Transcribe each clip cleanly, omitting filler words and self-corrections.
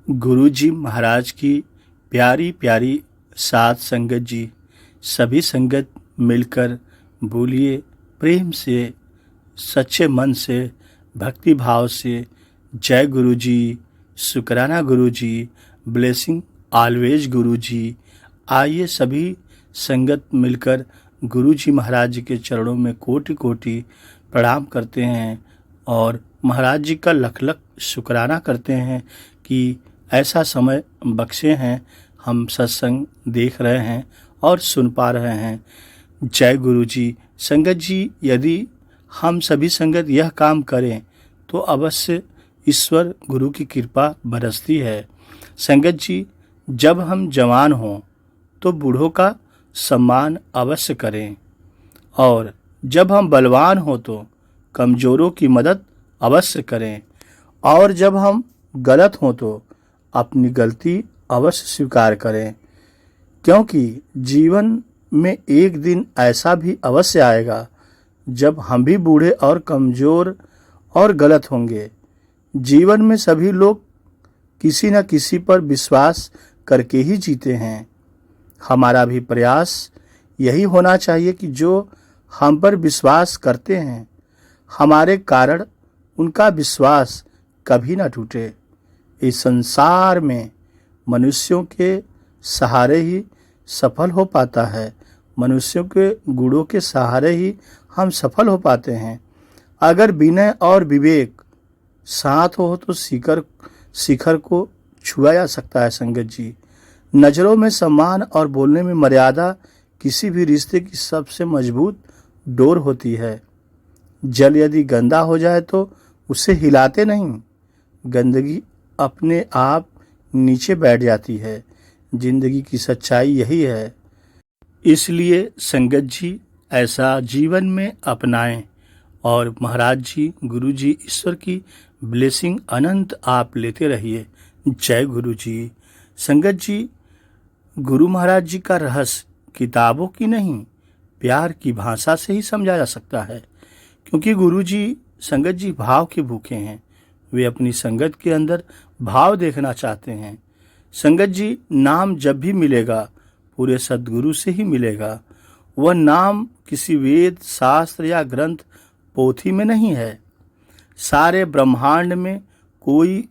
गुरु जी महाराज की प्यारी प्यारी सात संगत जी, सभी संगत मिलकर बोलिए प्रेम से, सच्चे मन से, भक्ति भाव से, जय गुरु जी, शुक्राना गुरु जी, ब्लेसिंग ऑलवेज गुरु जी। आइए सभी संगत मिलकर गुरु जी महाराज जी के चरणों में कोटि कोटि प्रणाम करते हैं और महाराज जी का लख लख शुक्राना करते हैं कि ऐसा समय बख्शे हैं, हम सत्संग देख रहे हैं और सुन पा रहे हैं। जय गुरु जी। संगत जी, यदि हम सभी संगत यह काम करें तो अवश्य ईश्वर गुरु की कृपा बरसती है। संगत जी, जब हम जवान हों तो बूढ़ों का सम्मान अवश्य करें और जब हम बलवान हों तो कमज़ोरों की मदद अवश्य करें और जब हम गलत हों तो अपनी गलती अवश्य स्वीकार करें, क्योंकि जीवन में एक दिन ऐसा भी अवश्य आएगा जब हम भी बूढ़े और कमज़ोर और गलत होंगे। जीवन में सभी लोग किसी न किसी पर विश्वास करके ही जीते हैं। हमारा भी प्रयास यही होना चाहिए कि जो हम पर विश्वास करते हैं, हमारे कारण उनका विश्वास कभी न टूटे। इस संसार में मनुष्यों के सहारे ही सफल हो पाता है, मनुष्यों के गुणों के सहारे ही हम सफल हो पाते हैं। अगर विनय और विवेक साथ हो तो शिखर को छुआ जा सकता है। संगत जी, नज़रों में सम्मान और बोलने में मर्यादा किसी भी रिश्ते की सबसे मजबूत डोर होती है। जल यदि गंदा हो जाए तो उसे हिलाते नहीं, गंदगी अपने आप नीचे बैठ जाती है। जिंदगी की सच्चाई यही है। इसलिए संगत जी, ऐसा जीवन में अपनाएं और महाराज जी, गुरु जी, ईश्वर की ब्लेसिंग अनंत आप लेते रहिए। जय गुरु जी। संगत जी, गुरु महाराज जी का रहस्य किताबों की नहीं, प्यार की भाषा से ही समझा जा सकता है, क्योंकि गुरु जी संगत जी भाव के भूखे हैं। वे अपनी संगत के अंदर भाव देखना चाहते हैं। संगत जी, नाम जब भी मिलेगा पूरे सद्गुरु से ही मिलेगा। वह नाम किसी वेद शास्त्र या ग्रंथ पोथी में नहीं है। सारे ब्रह्मांड में कोई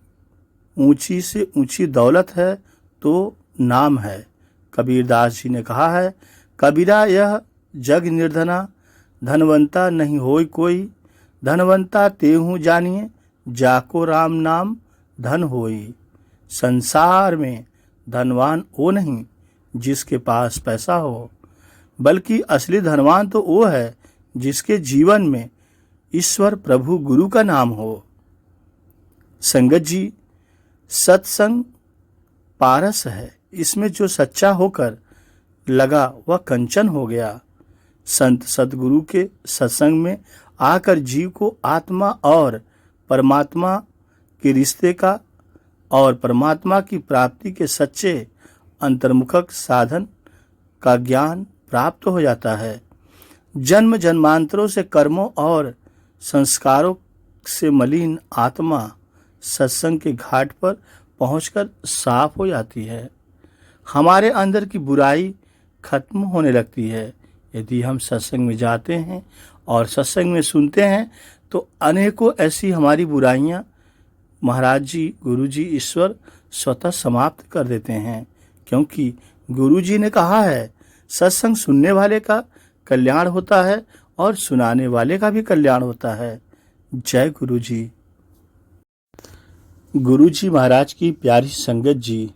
ऊंची से ऊंची दौलत है तो नाम है। कबीरदास जी ने कहा है, कबीरा यह जग निर्धना, धनवंता नहीं होय कोई, धनवंता तेहू जानिए, जाको राम नाम धन होई। संसार में धनवान वो नहीं जिसके पास पैसा हो, बल्कि असली धनवान तो वो है जिसके जीवन में ईश्वर प्रभु गुरु का नाम हो। संगत जी, सत्संग पारस है, इसमें जो सच्चा होकर लगा वह कंचन हो गया। संत सतगुरु के सत्संग में आकर जीव को आत्मा और परमात्मा के रिश्ते का और परमात्मा की प्राप्ति के सच्चे अंतर्मुखक साधन का ज्ञान प्राप्त हो जाता है। जन्म जन्मांतरों से कर्मों और संस्कारों से मलिन आत्मा सत्संग के घाट पर पहुंचकर साफ हो जाती है। हमारे अंदर की बुराई खत्म होने लगती है। यदि हम सत्संग में जाते हैं और सत्संग में सुनते हैं तो अनेकों ऐसी हमारी बुराइयां महाराज जी, गुरु जी, ईश्वर स्वतः समाप्त कर देते हैं, क्योंकि गुरु जी ने कहा है सत्संग सुनने वाले का कल्याण होता है और सुनाने वाले का भी कल्याण होता है। जय गुरु जी। गुरु जी महाराज की प्यारी संगत जी,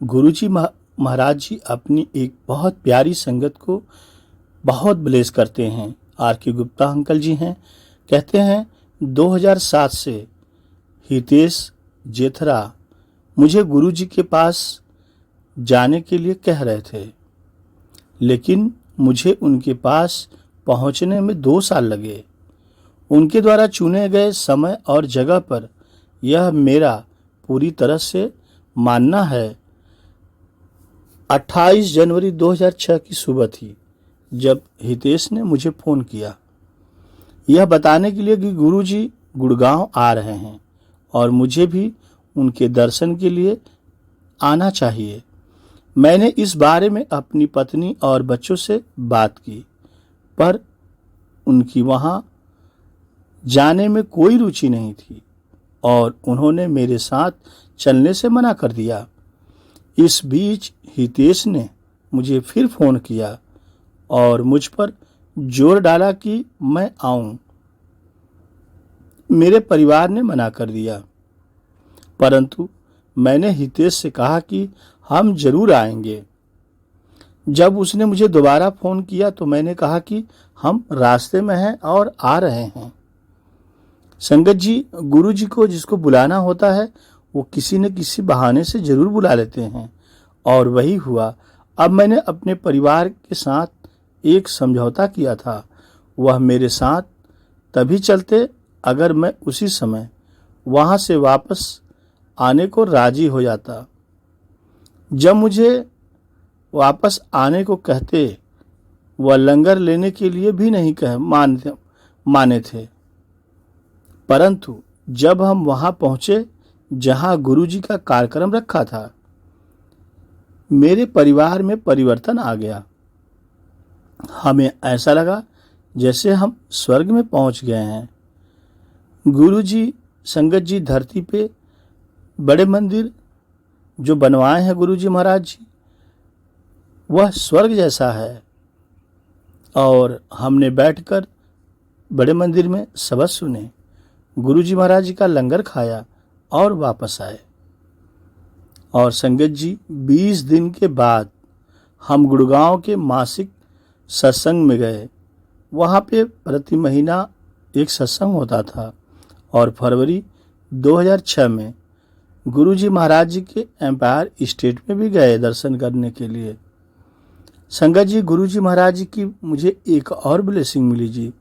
गुरु जी महाराज जी अपनी एक बहुत प्यारी संगत को बहुत ब्लेस करते हैं। आर के गुप्ता अंकल जी हैं, कहते हैं 2007 से हितेश जेथरा मुझे गुरु जी के पास जाने के लिए कह रहे थे, लेकिन मुझे उनके पास पहुंचने में 2 साल लगे। उनके द्वारा चुने गए समय और जगह पर यह मेरा पूरी तरह से मानना है। 28 जनवरी 2006 की सुबह थी जब हितेश ने मुझे फ़ोन किया, यह बताने के लिए कि गुरु जी गुड़गांव आ रहे हैं और मुझे भी उनके दर्शन के लिए आना चाहिए। मैंने इस बारे में अपनी पत्नी और बच्चों से बात की, पर उनकी वहां जाने में कोई रुचि नहीं थी और उन्होंने मेरे साथ चलने से मना कर दिया। इस बीच हितेश ने मुझे फिर फोन किया और मुझ पर जोर डाला कि मैं आऊं। मेरे परिवार ने मना कर दिया, परंतु मैंने हितेश से कहा कि हम जरूर आएंगे। जब उसने मुझे दोबारा फोन किया तो मैंने कहा कि हम रास्ते में हैं और आ रहे हैं। संगत जी, गुरु जी को जिसको बुलाना होता है वो किसी न किसी बहाने से जरूर बुला लेते हैं, और वही हुआ। अब मैंने अपने परिवार के साथ एक समझौता किया था। वह मेरे साथ तभी चलते अगर मैं उसी समय वहां से वापस आने को राजी हो जाता। जब मुझे वापस आने को कहते, वह लंगर लेने के लिए भी नहीं माने थे। परंतु जब हम वहां पहुंचे जहां गुरुजी का कार्यक्रम रखा था, मेरे परिवार में परिवर्तन आ गया। हमें ऐसा लगा जैसे हम स्वर्ग में पहुंच गए हैं। गुरुजी, संगत जी, धरती पे बड़े मंदिर जो बनवाए हैं गुरुजी महाराज जी, वह स्वर्ग जैसा है। और हमने बैठकर बड़े मंदिर में सबक सुने, गुरुजी महाराज जी का लंगर खाया और वापस आए। और संगत जी, 20 दिन के बाद हम गुड़गांव के मासिक सत्संग में गए। वहाँ पे प्रति महीना एक सत्संग होता था और फरवरी 2006 में गुरुजी महाराज जी के एम्पायर स्टेट में भी गए दर्शन करने के लिए। संगत जी, गुरुजी महाराज जी की मुझे एक और ब्लेसिंग मिली जी।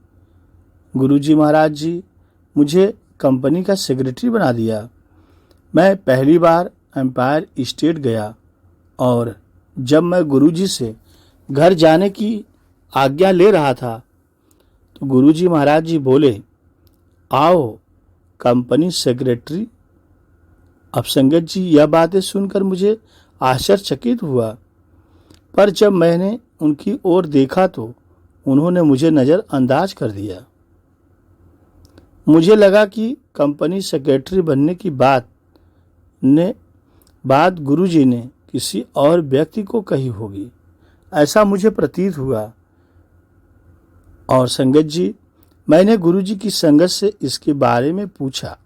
गुरुजी महाराज जी मुझे कंपनी का सेक्रेटरी बना दिया। मैं पहली बार एम्पायर स्टेट गया और जब मैं गुरुजी से घर जाने की आज्ञा ले रहा था तो गुरुजी महाराज जी बोले, आओ कंपनी सेक्रेटरी। अब संगत जी, यह बातें सुनकर मुझे आश्चर्यचकित हुआ, पर जब मैंने उनकी ओर देखा तो उन्होंने मुझे नज़रअंदाज कर दिया। मुझे लगा कि कंपनी सेक्रेटरी बनने की बात गुरुजी ने किसी और व्यक्ति को कही होगी, ऐसा मुझे प्रतीत हुआ। और संगत जी, मैंने गुरुजी की संगत से इसके बारे में पूछा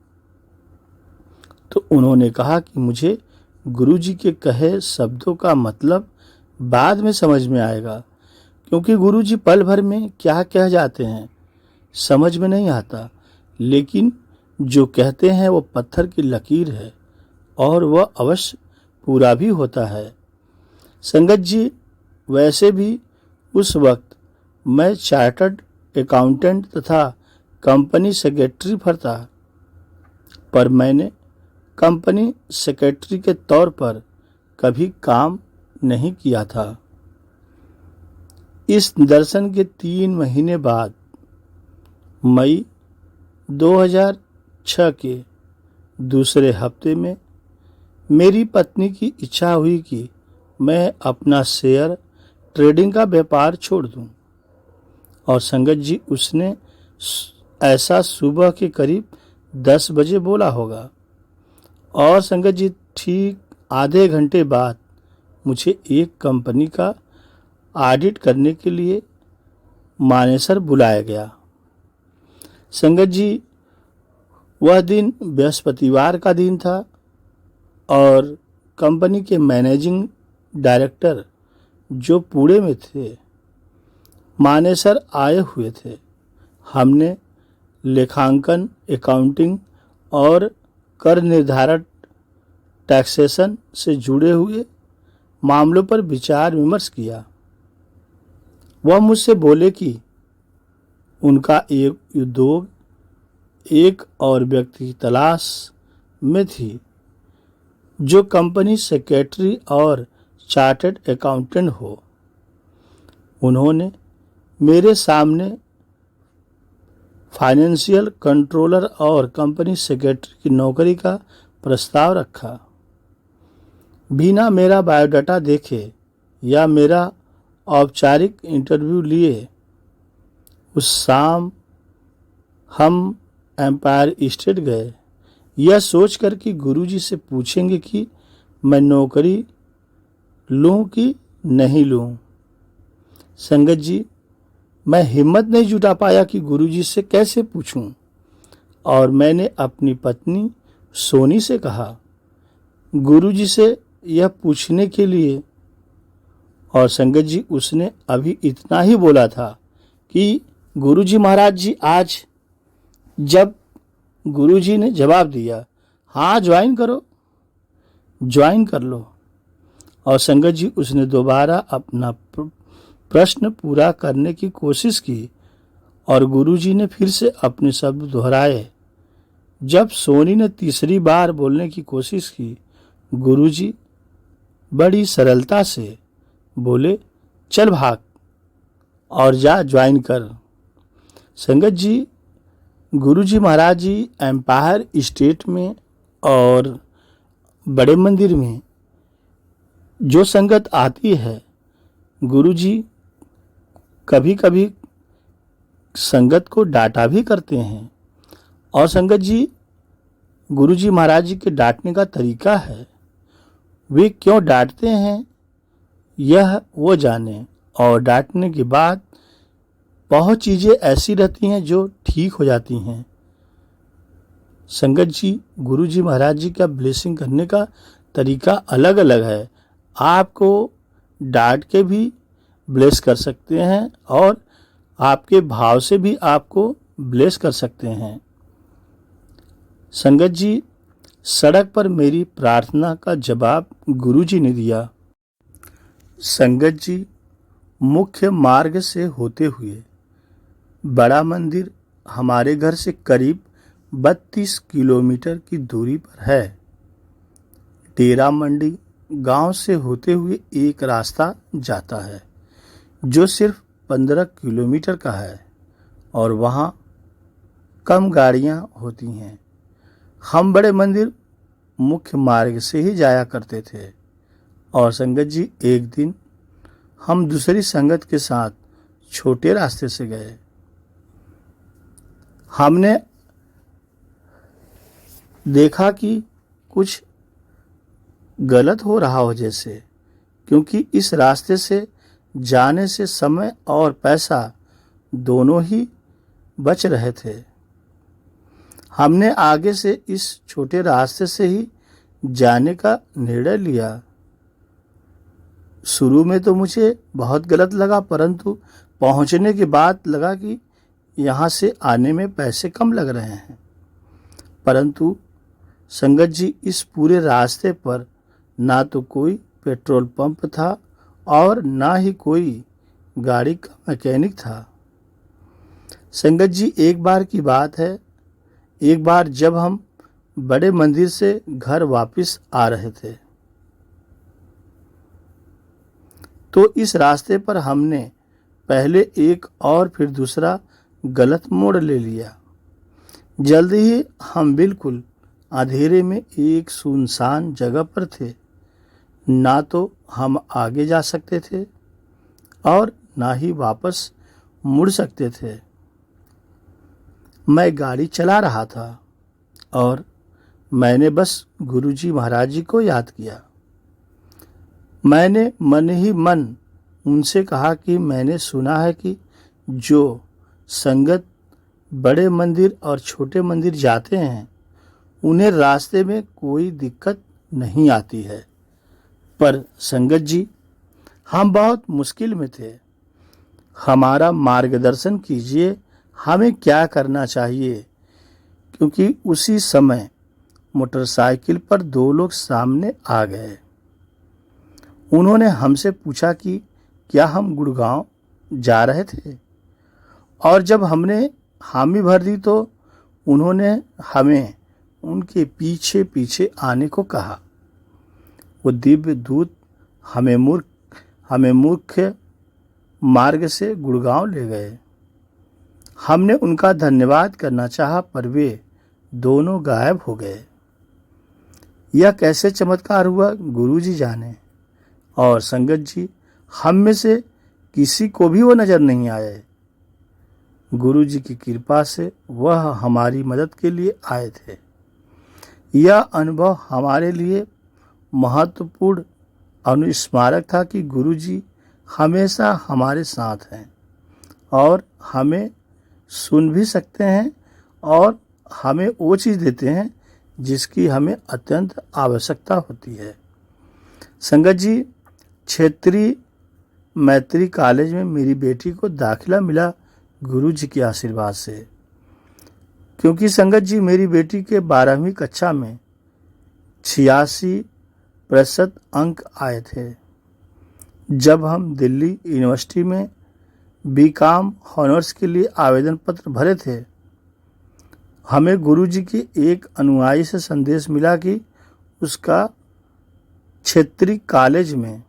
तो उन्होंने कहा कि मुझे गुरुजी के कहे शब्दों का मतलब बाद में समझ में आएगा, क्योंकि गुरुजी पल भर में क्या कह जाते हैं समझ में नहीं आता, लेकिन जो कहते हैं वो पत्थर की लकीर है और वह अवश्य पूरा भी होता है। संगत जी, वैसे भी उस वक्त मैं चार्टर्ड अकाउंटेंट तथा कंपनी सेक्रेटरी था, पर मैंने कंपनी सेक्रेटरी के तौर पर कभी काम नहीं किया था। इस दर्शन के 3 महीने बाद मई 2006 के दूसरे हफ्ते में मेरी पत्नी की इच्छा हुई कि मैं अपना शेयर ट्रेडिंग का व्यापार छोड़ दूं। और संगत जी, उसने ऐसा सुबह के करीब 10 बजे बोला होगा। और संगत जी, ठीक आधे घंटे बाद मुझे एक कंपनी का ऑडिट करने के लिए मानेसर बुलाया गया। संगत जी, वह दिन बृहस्पतिवार का दिन था और कंपनी के मैनेजिंग डायरेक्टर जो पुणे में थे, मानेसर आए हुए थे। हमने लेखांकन, अकाउंटिंग और कर निर्धारण, टैक्सेशन से जुड़े हुए मामलों पर विचार विमर्श किया। वह मुझसे बोले कि उनका एक उद्योग एक और व्यक्ति की तलाश में थी जो कंपनी सेक्रेटरी और चार्टर्ड अकाउंटेंट हो। उन्होंने मेरे सामने फाइनेंशियल कंट्रोलर और कंपनी सेक्रेटरी की नौकरी का प्रस्ताव रखा। बिना मेरा बायोडाटा देखे या मेरा औपचारिक इंटरव्यू लिए उस शाम हम एम्पायर स्टेट गए, यह सोचकर कि गुरुजी से पूछेंगे कि मैं नौकरी लूं कि नहीं लूं। संगत जी, मैं हिम्मत नहीं जुटा पाया कि गुरुजी से कैसे पूछूं, और मैंने अपनी पत्नी सोनी से कहा गुरुजी से यह पूछने के लिए, और संगत जी उसने अभी इतना ही बोला था कि गुरुजी महाराज जी आज, जब गुरुजी ने जवाब दिया हाँ ज्वाइन करो, ज्वाइन कर लो, और संगत जी उसने दोबारा अपना प्रश्न पूरा करने की कोशिश की और गुरुजी ने फिर से अपने शब्द दोहराए। जब सोनी ने तीसरी बार बोलने की कोशिश की, गुरुजी बड़ी सरलता से बोले चल भाग और जा ज्वाइन कर। संगत जी, गुरुजी महाराज जी एम्पायर स्टेट में और बड़े मंदिर में जो संगत आती है, गुरुजी कभी कभी संगत को डांटा भी करते हैं, और संगत जी गुरुजी महाराज जी के डांटने का तरीका है, वे क्यों डांटते हैं यह वो जाने, और डांटने के बाद बहुत चीज़ें ऐसी रहती हैं जो ठीक हो जाती हैं। संगत जी, गुरुजी महाराज जी का ब्लेसिंग करने का तरीका अलग अलग है। आपको डांट के भी ब्लेस कर सकते हैं और आपके भाव से भी आपको ब्लेस कर सकते हैं। संगत जी, सड़क पर मेरी प्रार्थना का जवाब गुरुजी ने दिया। संगत जी, मुख्य मार्ग से होते हुए बड़ा मंदिर हमारे घर से करीब 32 किलोमीटर की दूरी पर है। डेरा मंडी गांव से होते हुए एक रास्ता जाता है जो सिर्फ 15 किलोमीटर का है और वहाँ कम गाड़ियाँ होती हैं। हम बड़े मंदिर मुख्य मार्ग से ही जाया करते थे, और संगत जी एक दिन हम दूसरी संगत के साथ छोटे रास्ते से गए। हमने देखा कि कुछ गलत हो रहा हो जैसे, क्योंकि इस रास्ते से जाने से समय और पैसा दोनों ही बच रहे थे। हमने आगे से इस छोटे रास्ते से ही जाने का निर्णय लिया। शुरू में तो मुझे बहुत गलत लगा, परंतु पहुंचने के बाद लगा कि यहाँ से आने में पैसे कम लग रहे हैं। परंतु संगत जी, इस पूरे रास्ते पर ना तो कोई पेट्रोल पंप था और ना ही कोई गाड़ी का मैकेनिक था। संगत जी, एक बार की बात है, एक बार जब हम बड़े मंदिर से घर वापस आ रहे थे तो इस रास्ते पर हमने पहले एक और फिर दूसरा गलत मोड़ ले लिया। जल्दी ही हम बिल्कुल अंधेरे में एक सुनसान जगह पर थे। ना तो हम आगे जा सकते थे और ना ही वापस मुड़ सकते थे। मैं गाड़ी चला रहा था और मैंने बस गुरुजी महाराज जी को याद किया। मैंने मन ही मन उनसे कहा कि मैंने सुना है कि जो संगत बड़े मंदिर और छोटे मंदिर जाते हैं उन्हें रास्ते में कोई दिक्कत नहीं आती है। पर संगत जी, हम बहुत मुश्किल में थे। हमारा मार्गदर्शन कीजिए, हमें क्या करना चाहिए, क्योंकि उसी समय मोटरसाइकिल पर दो लोग सामने आ गए। उन्होंने हमसे पूछा कि क्या हम गुड़गांव जा रहे थे, और जब हमने हामी भर दी तो उन्होंने हमें उनके पीछे पीछे आने को कहा। वो दिव्य दूत हमें मुख्य मार्ग से गुड़गांव ले गए। हमने उनका धन्यवाद करना चाहा, पर वे दोनों गायब हो गए। यह कैसे चमत्कार हुआ गुरुजी जाने। और संगत जी, हम में से किसी को भी वो नजर नहीं आए। गुरुजी की कृपा से वह हमारी मदद के लिए आए थे। यह अनुभव हमारे लिए महत्वपूर्ण अनुस्मारक था कि गुरुजी हमेशा हमारे साथ हैं और हमें सुन भी सकते हैं और हमें वो चीज़ देते हैं जिसकी हमें अत्यंत आवश्यकता होती है। संगत जी, क्षेत्रीय मैत्री कॉलेज में मेरी बेटी को दाखिला मिला गुरुजी के आशीर्वाद से, क्योंकि संगत जी मेरी बेटी के 12वीं कक्षा में 86% अंक आए थे। जब हम दिल्ली यूनिवर्सिटी में बीकॉम ऑनर्स के लिए आवेदन पत्र भरे थे, हमें गुरुजी की एक अनुयायी से संदेश मिला कि उसका क्षेत्रीय कॉलेज में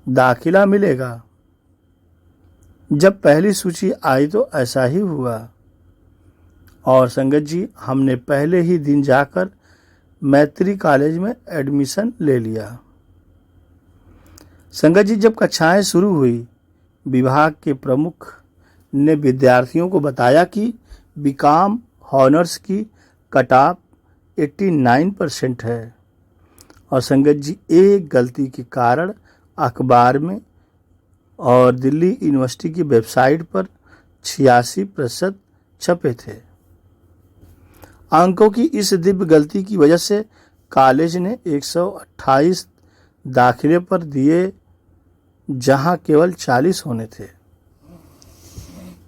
दाखिला मिलेगा। जब पहली सूची आई तो ऐसा ही हुआ और संगत जी हमने पहले ही दिन जाकर मैत्री कॉलेज में एडमिशन ले लिया। संगत जी, जब कक्षाएं शुरू हुई, विभाग के प्रमुख ने विद्यार्थियों को बताया कि बीकॉम ऑनर्स की कट ऑफ 89% है। और संगत जी, एक गलती के कारण अखबार में और दिल्ली यूनिवर्सिटी की वेबसाइट पर 86% छपे थे। अंकों की इस दिव्य गलती की वजह से कॉलेज ने 128 दाखिले पर दिए, जहां केवल 40 होने थे।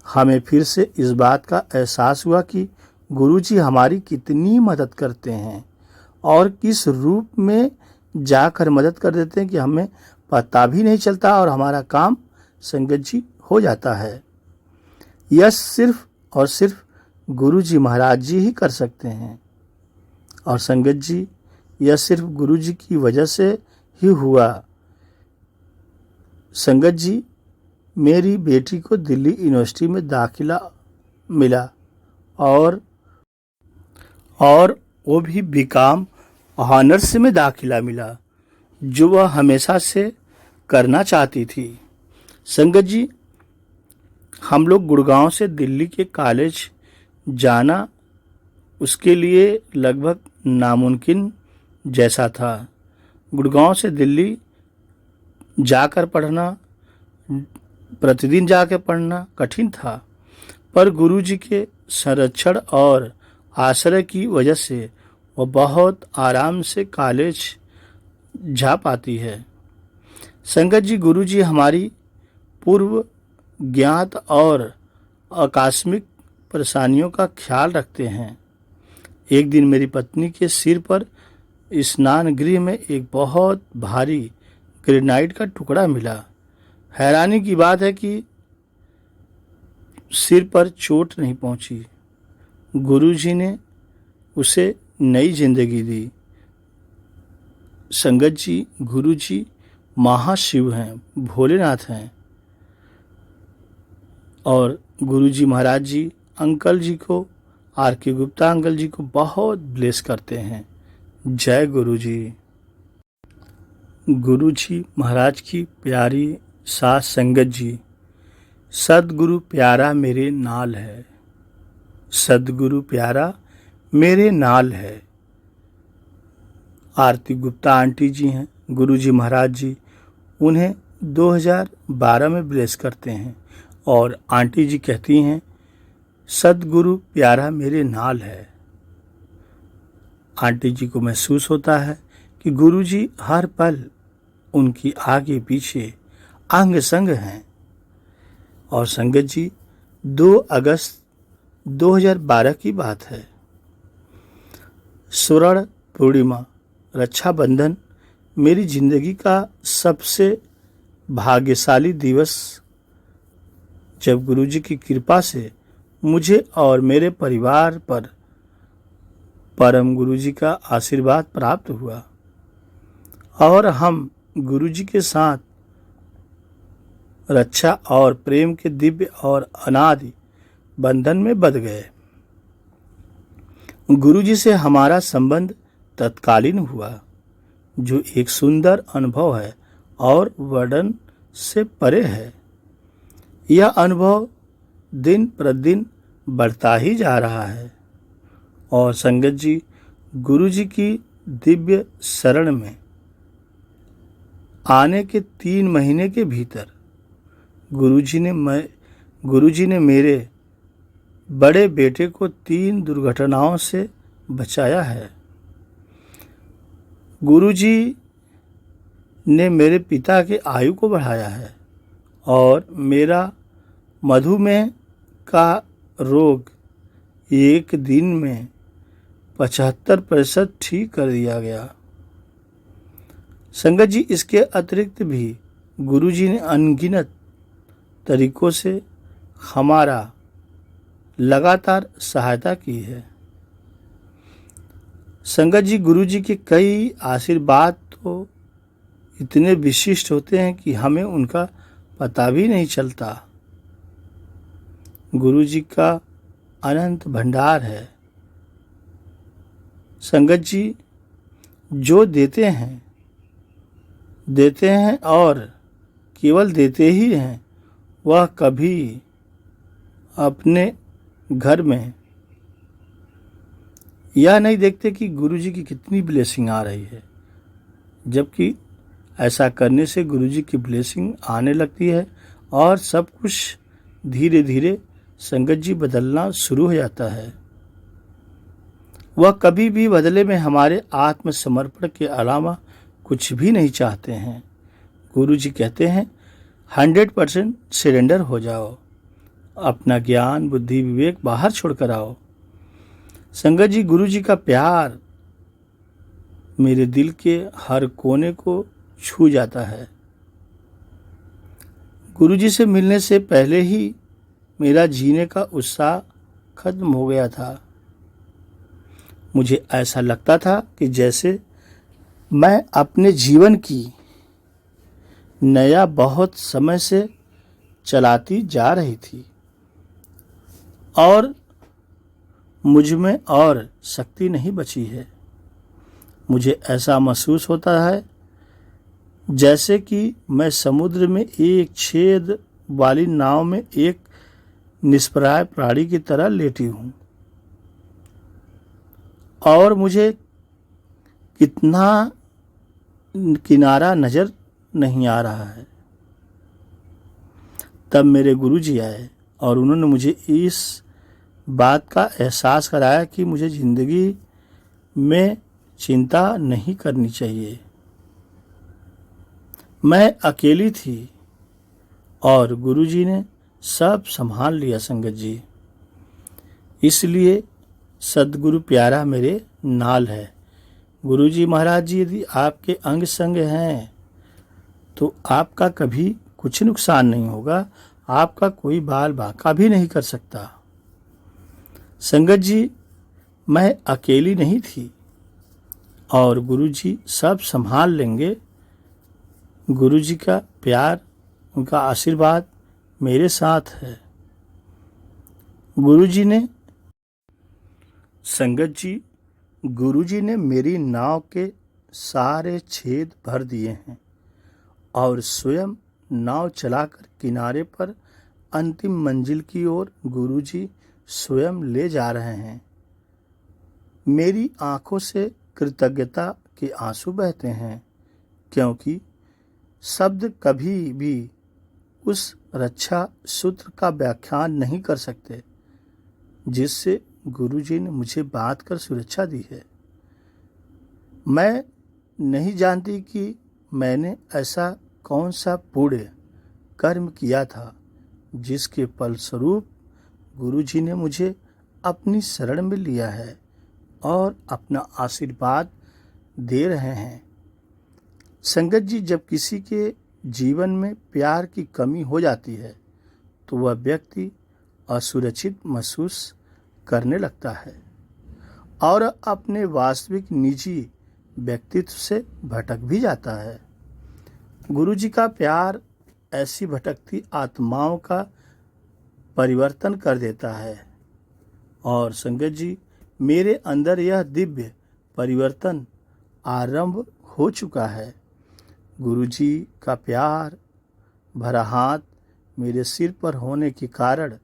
हमें फिर से इस बात का एहसास हुआ कि गुरुजी हमारी कितनी मदद करते हैं और किस रूप में जाकर मदद कर देते हैं कि हमें पता भी नहीं चलता और हमारा काम संगत जी हो जाता है। यह सिर्फ और सिर्फ गुरुजी महाराज जी ही कर सकते हैं। और संगत जी, यह सिर्फ गुरुजी की वजह से ही हुआ। संगत जी, मेरी बेटी को दिल्ली यूनिवर्सिटी में दाखिला मिला और वो भी बीकॉम ऑनर्स में दाखिला मिला, जो वह हमेशा से करना चाहती थी। संगत जी, हम लोग गुड़गांव से दिल्ली के कॉलेज जाना उसके लिए लगभग नामुमकिन जैसा था। गुड़गांव से दिल्ली जाकर पढ़ना, प्रतिदिन जाकर पढ़ना कठिन था, पर गुरुजी के संरक्षण और आश्रय की वजह से वह बहुत आराम से कॉलेज जा पाती है। संगत जी, गुरुजी हमारी पूर्व ज्ञात और आकस्मिक परेशानियों का ख्याल रखते हैं। एक दिन मेरी पत्नी के सिर पर स्नान गृह में एक बहुत भारी ग्रेनाइट का टुकड़ा मिला। हैरानी की बात है कि सिर पर चोट नहीं पहुंची। गुरुजी ने उसे नई जिंदगी दी। संगत जी, गुरुजी महाशिव हैं, भोलेनाथ हैं और गुरुजी महाराज जी अंकल जी को, आर.के. गुप्ता अंकल जी को बहुत ब्लेस करते हैं। जय गुरुजी। गुरुजी महाराज की प्यारी साथ संगत जी, सदगुरु प्यारा मेरे नाल है, सदगुरु प्यारा मेरे नाल है। आरती गुप्ता आंटी जी हैं, गुरुजी महाराज जी उन्हें 2012 में ब्लेस करते हैं और आंटी जी कहती हैं, सदगुरु प्यारा मेरे नाल है। आंटी जी को महसूस होता है कि गुरुजी हर पल उनकी आगे पीछे अंग संग हैं। और संगत जी, 2 अगस्त 2012 की बात है। स्वर्ण पूर्णिमा, रक्षाबंधन मेरी जिंदगी का सबसे भाग्यशाली दिवस, जब गुरुजी की कृपा से मुझे और मेरे परिवार पर परम गुरुजी का आशीर्वाद प्राप्त हुआ और हम गुरुजी के साथ रक्षा और प्रेम के दिव्य और अनादि बंधन में बंध गए। गुरुजी से हमारा संबंध तत्कालीन हुआ, जो एक सुंदर अनुभव है और वर्णन से परे है। यह अनुभव दिन प्रतिदिन बढ़ता ही जा रहा है और संगत जी, गुरु जी की दिव्य शरण में आने के 3 महीने के भीतर गुरु जी ने मेरे बड़े बेटे को 3 दुर्घटनाओं से बचाया है। गुरु जी ने मेरे पिता की आयु को बढ़ाया है और मेरा मधुमेह का रोग एक दिन में 75% ठीक कर दिया गया। संगत जी, इसके अतिरिक्त भी गुरु जी ने अनगिनत तरीकों से हमारा लगातार सहायता की है। संगत जी, गुरु जी के कई आशीर्वाद तो इतने विशिष्ट होते हैं कि हमें उनका पता भी नहीं चलता। गुरु जी का अनंत भंडार है। संगत जी, जो देते हैं और केवल देते ही हैं, वह कभी अपने घर में यह नहीं देखते कि गुरु जी की कितनी ब्लेसिंग आ रही है, जबकि ऐसा करने से गुरु जी की ब्लेसिंग आने लगती है और सब कुछ धीरे धीरे संगत जी बदलना शुरू हो जाता है। वह कभी भी बदले में हमारे आत्मसमर्पण के अलावा कुछ भी नहीं चाहते हैं। गुरु जी कहते हैं 100% सरेंडर हो जाओ, अपना ज्ञान बुद्धि विवेक बाहर छोड़कर आओ। संगत जी, गुरु जी का प्यार मेरे दिल के हर कोने को छू जाता है। गुरु जी से मिलने से पहले ही मेरा जीने का उत्साह खत्म हो गया था। मुझे ऐसा लगता था कि जैसे मैं अपने जीवन की नया बहुत समय से चलाती जा रही थी और मुझ में और शक्ति नहीं बची है। मुझे ऐसा महसूस होता है जैसे कि मैं समुद्र में एक छेद वाली नाव में एक निष्प्राय प्राणी की तरह लेटी हूँ और मुझे कितना किनारा नजर नहीं आ रहा है। तब मेरे गुरुजी आए और उन्होंने मुझे इस बात का एहसास कराया कि मुझे जिंदगी में चिंता नहीं करनी चाहिए। मैं अकेली थी और गुरुजी ने सब संभाल लिया। संगत जी, इसलिए सद्गुरु प्यारा मेरे नाल है। गुरुजी महाराज जी यदि आपके अंग संग हैं तो आपका कभी कुछ नुकसान नहीं होगा, आपका कोई बाल बाका भी नहीं कर सकता। संगत जी, मैं अकेली नहीं थी और गुरुजी सब संभाल लेंगे। गुरुजी का प्यार, उनका आशीर्वाद मेरे साथ है। गुरुजी ने मेरी नाव के सारे छेद भर दिए हैं और स्वयं नाव चलाकर किनारे पर अंतिम मंजिल की ओर गुरुजी स्वयं ले जा रहे हैं। मेरी आंखों से कृतज्ञता के आंसू बहते हैं, क्योंकि शब्द कभी भी उस रक्षा सूत्र का व्याख्यान नहीं कर सकते जिससे गुरुजी ने मुझे बांध कर सुरक्षा दी है। मैं नहीं जानती कि मैंने ऐसा कौन सा पुण्य कर्म किया था जिसके फलस्वरूप गुरुजी ने मुझे अपनी शरण में लिया है और अपना आशीर्वाद दे रहे हैं। संगत जी, जब किसी के जीवन में प्यार की कमी हो जाती है तो वह व्यक्ति असुरक्षित महसूस करने लगता है और अपने वास्तविक निजी व्यक्तित्व से भटक भी जाता है। गुरुजी का प्यार ऐसी भटकती आत्माओं का परिवर्तन कर देता है और संगत जी, मेरे अंदर यह दिव्य परिवर्तन आरंभ हो चुका है। गुरुजी का प्यार भरा हाथ मेरे सिर पर होने के कारण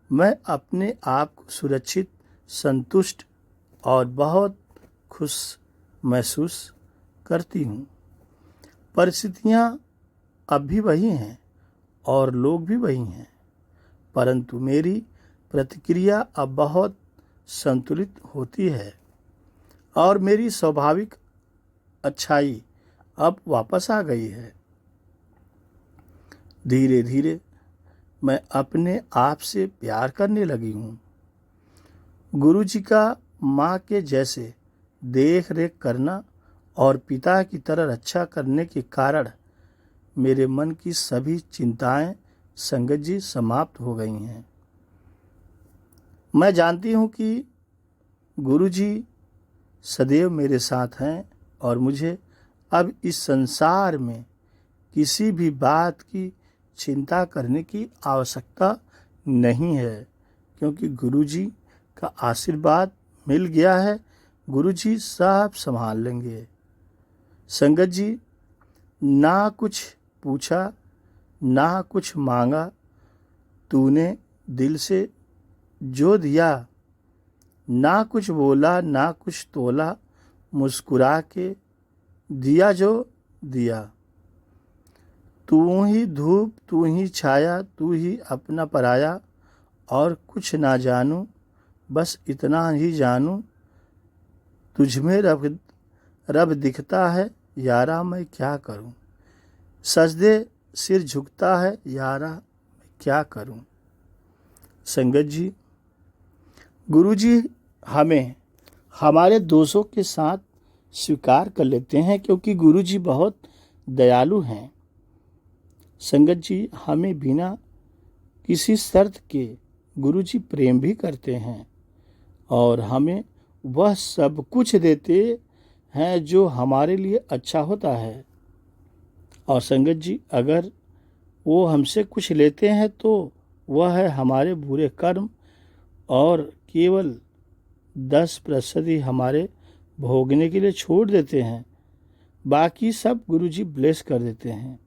मैं अपने आप को सुरक्षित, संतुष्ट और बहुत खुश महसूस करती हूँ। परिस्थितियाँ अब भी वही हैं और लोग भी वही हैं, परंतु मेरी प्रतिक्रिया अब बहुत संतुलित होती है और मेरी स्वाभाविक अच्छाई अब वापस आ गई है। धीरे धीरे मैं अपने आप से प्यार करने लगी हूँ। गुरुजी का माँ के जैसे देख रेख करना और पिता की तरह रक्षा करने के कारण मेरे मन की सभी चिंताएं संगत जी समाप्त हो गई हैं। मैं जानती हूँ कि गुरुजी सदैव मेरे साथ हैं और मुझे अब इस संसार में किसी भी बात की चिंता करने की आवश्यकता नहीं है, क्योंकि गुरुजी का आशीर्वाद मिल गया है। गुरुजी सब संभाल लेंगे। संगत जी, ना कुछ पूछा, ना कुछ मांगा, तूने दिल से जो दिया, ना कुछ बोला, ना कुछ तोला, मुस्कुरा के दिया जो दिया। तू ही धूप, तू ही छाया, तू ही अपना पराया, और कुछ ना जानूं, बस इतना ही जानूं, तुझमें रब दिखता है, यारा मैं क्या करूं। सजदे सिर झुकता है, यारा मैं क्या करूं। संगत जी, गुरुजी हमें हमारे दोषों के साथ स्वीकार कर लेते हैं, क्योंकि गुरुजी बहुत दयालु हैं। संगत जी, हमें बिना किसी शर्त के गुरुजी प्रेम भी करते हैं और हमें वह सब कुछ देते हैं जो हमारे लिए अच्छा होता है। और संगत जी, अगर वो हमसे कुछ लेते हैं तो वह है हमारे बुरे कर्म, और केवल 10% ही हमारे भोगने के लिए छोड़ देते हैं, बाकी सब गुरुजी ब्लेस कर देते हैं।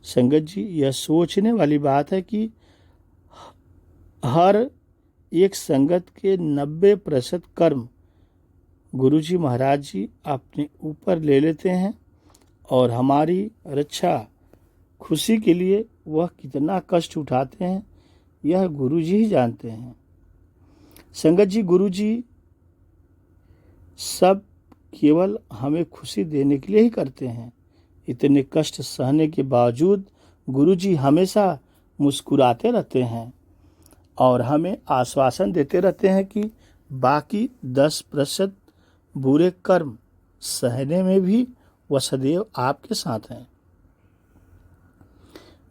संगत जी, यह सोचने वाली बात है कि हर एक संगत के 90% कर्म गुरुजी महाराज जी अपने ऊपर ले लेते हैं, और हमारी रक्षा खुशी के लिए वह कितना कष्ट उठाते हैं यह गुरुजी ही जानते हैं। संगत जी, गुरुजी सब केवल हमें खुशी देने के लिए ही करते हैं। इतने कष्ट सहने के बावजूद गुरुजी हमेशा मुस्कुराते रहते हैं और हमें आश्वासन देते रहते हैं कि बाकी 10% बुरे कर्म सहने में भी वह सदैव आपके साथ हैं।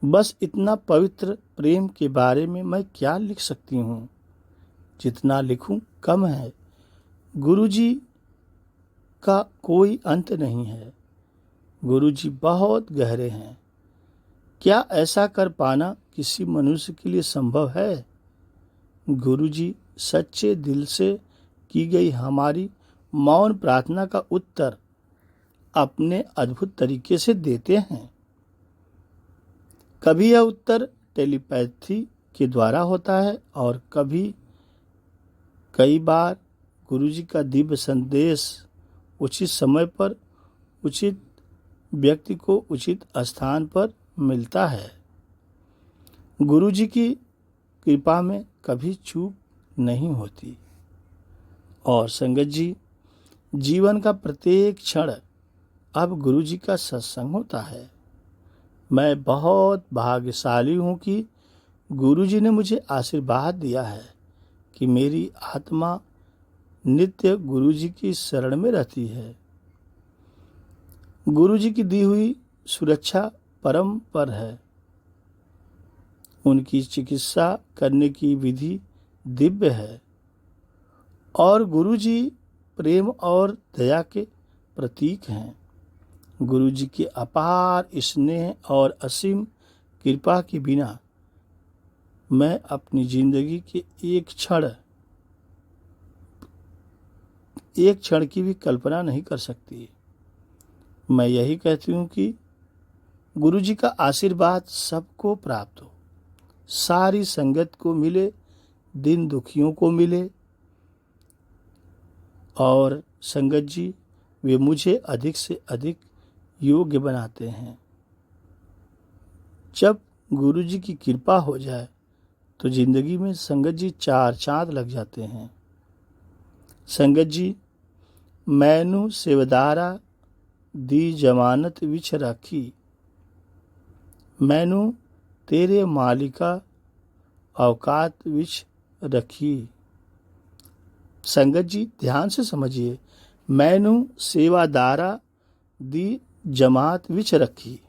बस इतना पवित्र प्रेम के बारे में मैं क्या लिख सकती हूँ, जितना लिखूं कम है। गुरुजी का कोई अंत नहीं है। गुरुजी बहुत गहरे हैं। क्या ऐसा कर पाना किसी मनुष्य के लिए संभव है? गुरुजी सच्चे दिल से की गई हमारी मौन प्रार्थना का उत्तर अपने अद्भुत तरीके से देते हैं। कभी यह उत्तर टेलीपैथी के द्वारा होता है और कई बार गुरुजी का दिव्य संदेश उचित समय पर उचित व्यक्ति को उचित स्थान पर मिलता है। गुरुजी की कृपा में कभी चूक नहीं होती। और संगत जी, जीवन का प्रत्येक क्षण अब गुरुजी का सत्संग होता है। मैं बहुत भाग्यशाली हूँ कि गुरुजी ने मुझे आशीर्वाद दिया है कि मेरी आत्मा नित्य गुरुजी की शरण में रहती है। गुरुजी की दी हुई सुरक्षा परम पर है। उनकी चिकित्सा करने की विधि दिव्य है और गुरुजी प्रेम और दया के प्रतीक हैं। गुरुजी के अपार स्नेह और असीम कृपा के बिना मैं अपनी जिंदगी के एक क्षण एक क्षण की भी कल्पना नहीं कर सकती। मैं यही कहती हूँ कि गुरु जी का आशीर्वाद सबको प्राप्त हो, सारी संगत को मिले, दिन दुखियों को मिले। और संगत जी वे मुझे अधिक से अधिक योग्य बनाते हैं। जब गुरु जी की कृपा हो जाए तो जिंदगी में संगत जी चार चांद लग जाते हैं। संगत जी मैनू सेवदारा दी जमानत विच राखी, मैनू तेरे मालिका औकात विच रखी। संगत जी ध्यान से समझिए, मैनू सेवादारा दी जमात विच रखी,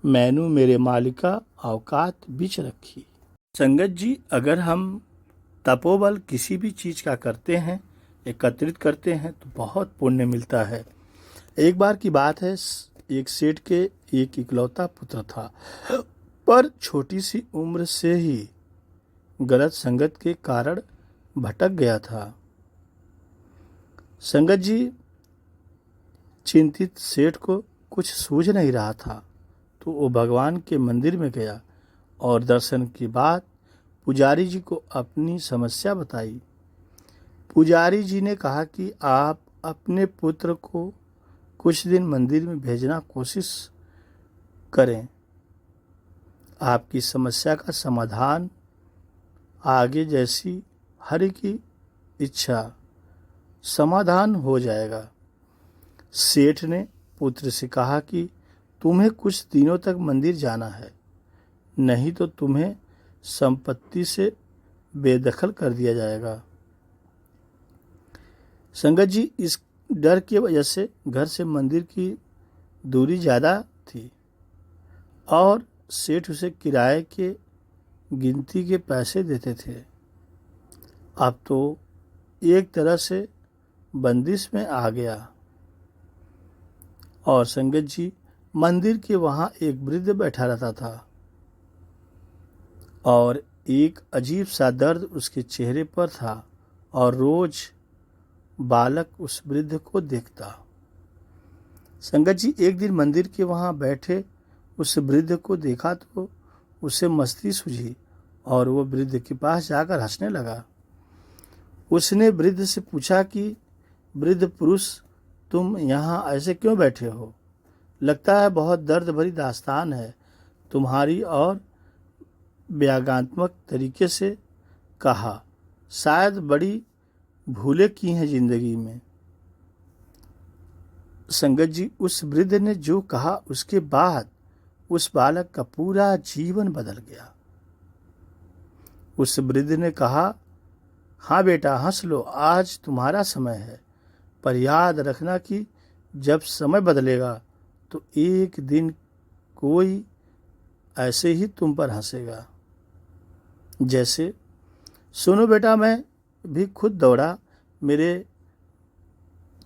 मैनू मेरे मालिका औकात बिच रखी। संगत जी अगर हम तपोबल किसी भी चीज़ का करते हैं, एकत्रित करते हैं तो बहुत पुण्य मिलता है। एक बार की बात है, एक सेठ के एक इकलौता पुत्र था, पर छोटी सी उम्र से ही गलत संगत के कारण भटक गया था। संगत जी चिंतित सेठ को कुछ सूझ नहीं रहा था, तो वो भगवान के मंदिर में गया और दर्शन के बाद पुजारी जी को अपनी समस्या बताई। पुजारी जी ने कहा कि आप अपने पुत्र को कुछ दिन मंदिर में भेजना कोशिश करें, आपकी समस्या का समाधान आगे जैसी हरि की इच्छा समाधान हो जाएगा। सेठ ने पुत्र से कहा कि तुम्हें कुछ दिनों तक मंदिर जाना है, नहीं तो तुम्हें संपत्ति से बेदखल कर दिया जाएगा। संगत जी इस डर की वजह से घर से मंदिर की दूरी ज़्यादा थी और सेठ उसे किराए के गिनती के पैसे देते थे। अब तो एक तरह से बंदिश में आ गया। और संगत जी मंदिर के वहाँ एक वृद्ध बैठा रहता था और एक अजीब सा दर्द उसके चेहरे पर था और रोज बालक उस वृद्ध को देखता। संगत जी एक दिन मंदिर के वहाँ बैठे उस वृद्ध को देखा तो उसे मस्ती सूझी और वो वृद्ध के पास जाकर हंसने लगा। उसने वृद्ध से पूछा कि वृद्ध पुरुष, तुम यहाँ ऐसे क्यों बैठे हो? लगता है बहुत दर्द भरी दास्तान है तुम्हारी। और व्यंग्यात्मक तरीके से कहा, शायद बड़ी भूलें की हैं जिंदगी में। संगत जी उस वृद्ध ने जो कहा उसके बाद उस बालक का पूरा जीवन बदल गया। उस वृद्ध ने कहा, हाँ बेटा हंस लो, आज तुम्हारा समय है, पर याद रखना कि जब समय बदलेगा तो एक दिन कोई ऐसे ही तुम पर हंसेगा। जैसे सुनो बेटा, मैं भी खुद दौड़ा, मेरे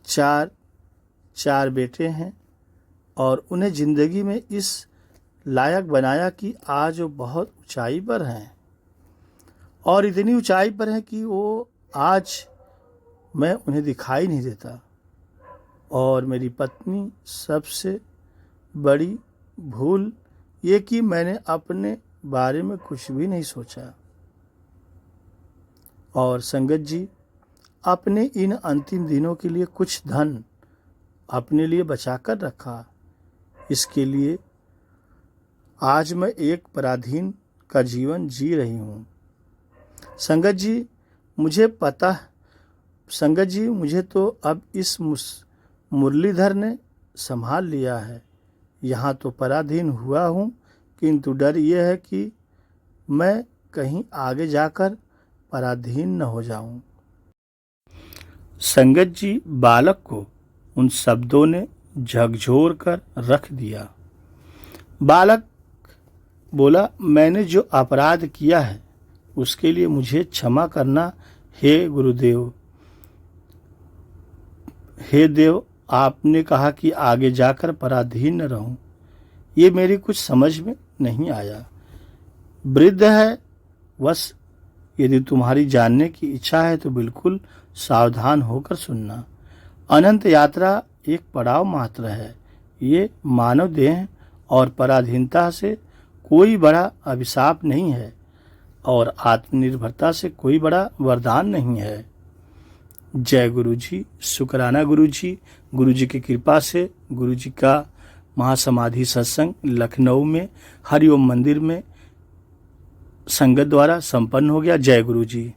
चार बेटे हैं और उन्हें ज़िंदगी में इस लायक बनाया कि आज वो बहुत ऊंचाई पर हैं और इतनी ऊंचाई पर हैं कि वो आज मैं उन्हें दिखाई नहीं देता। और मेरी पत्नी सबसे बड़ी भूल ये कि मैंने अपने बारे में कुछ भी नहीं सोचा। और संगत जी अपने इन अंतिम दिनों के लिए कुछ धन अपने लिए बचाकर रखा। इसके लिए आज मैं एक पराधीन का जीवन जी रही हूँ। संगत जी मुझे तो अब इस मुरलीधर ने संभाल लिया है। यहाँ तो पराधीन हुआ हूँ, किंतु डर यह है कि मैं कहीं आगे जाकर पराधीन न हो जाऊं। संगत जी बालक को उन शब्दों ने झकझोर कर रख दिया। बालक बोला, मैंने जो अपराध किया है उसके लिए मुझे क्षमा करना हे गुरुदेव। हे देव, आपने कहा कि आगे जाकर पराधीन न रहूं, ये मेरी कुछ समझ में नहीं आया। वृद्ध है, बस यदि तुम्हारी जानने की इच्छा है तो बिल्कुल सावधान होकर सुनना। अनंत यात्रा एक पड़ाव मात्र है। ये मानव देह और पराधीनता से कोई बड़ा अभिशाप नहीं है और आत्मनिर्भरता से कोई बड़ा वरदान नहीं है। जय गुरु जी। शुक्राना गुरु जी की कृपा से गुरु जी का महासमाधि सत्संग लखनऊ में हरिओम मंदिर में संगत द्वारा संपन्न हो गया। जय गुरु जी।